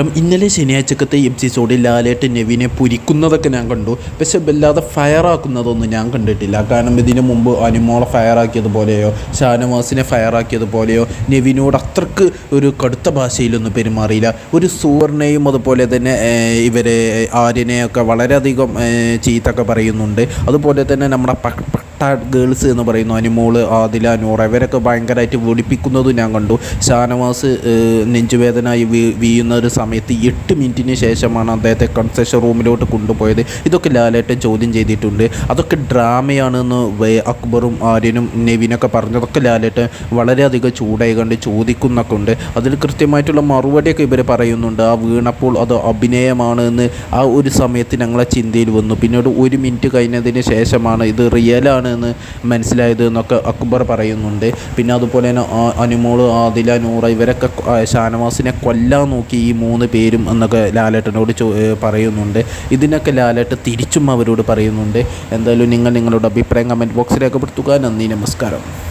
ഇന്നലെ ശനിയാഴ്ചക്കത്തെ എപ്പിസോഡിൽ ലാലേട്ടൻ നെവിനെ പൊരിക്കുന്നതൊക്കെ ഞാൻ കണ്ടു. പക്ഷെ വല്ലാതെ ഫയറാക്കുന്നതൊന്നും ഞാൻ കണ്ടിട്ടില്ല. കാരണം ഇതിനു മുമ്പ് അനുമോളെ ഫയറാക്കിയതുപോലെയോ ഷാനവാസിനെ ഫയറാക്കിയതുപോലെയോ നെവിനോട് അത്രക്ക് ഒരു കടുത്ത ഭാഷയിലൊന്നും പെരുമാറിയില്ല. ഒരു സൂറിനെയും അതുപോലെ തന്നെ ഇവരെ ആര്യനെയൊക്കെ വളരെയധികം ചീത്തൊക്കെ പറയുന്നുണ്ട്. അതുപോലെ തന്നെ നമ്മുടെ ഗേൾസ് എന്ന് പറയുന്നു അനുമോള്, ആദില, നൂറ ഇവരൊക്കെ ഭയങ്കരമായിട്ട് വെടിപ്പിക്കുന്നതും ഞാൻ കണ്ടു. ഷാനവാസ് നെഞ്ചുവേദനായി വീഴുന്ന ഒരു സമയത്ത് 8 മിനിറ്റിന് ശേഷമാണ് അദ്ദേഹത്തെ കൺസെഷൻ റൂമിലോട്ട് കൊണ്ടുപോയത്. ഇതൊക്കെ ലാലേട്ടൻ ചോദ്യം ചെയ്തിട്ടുണ്ട്. അതൊക്കെ ഡ്രാമയാണെന്ന് അക്ബറും ആര്യനും നെവിനൊക്കെ പറഞ്ഞതൊക്കെ ലാലേട്ടൻ വളരെയധികം ചൂടായി കണ്ട് ചോദിക്കുന്നൊക്കെ ഉണ്ട്. അതിൽ കൃത്യമായിട്ടുള്ള മറുപടിയൊക്കെ ഇവർ പറയുന്നുണ്ട്. ആ വീണപ്പോൾ അത് അഭിനയമാണ് എന്ന് ആ ഒരു സമയത്ത് ഞങ്ങളെ ചിന്തയിൽ വന്നു. പിന്നീട് 1 മിനിറ്റ് കഴിഞ്ഞതിന് ശേഷമാണ് ഇത് റിയലാണ് എന്ന് മനസ്സിലായത് എന്നൊക്കെ അക്ബർ പറയുന്നുണ്ട്. പിന്നെ അതുപോലെ തന്നെ അനുമോള്, ആദില, നൂറ ഇവരൊക്കെ ഷാനവാസിനെ കൊല്ലാൻ നോക്കി ഈ 3 പേരും എന്നൊക്കെ ലാലേട്ടനോട് പറയുന്നുണ്ട്. ഇതിനൊക്കെ ലാലേട്ടൻ തിരിച്ചും അവരോട് പറയുന്നുണ്ട്. എന്തായാലും നിങ്ങളുടെ അഭിപ്രായം കമൻറ്റ് ബോക്സിൽ രേഖപ്പെടുത്തുക. നന്ദി, നമസ്കാരം.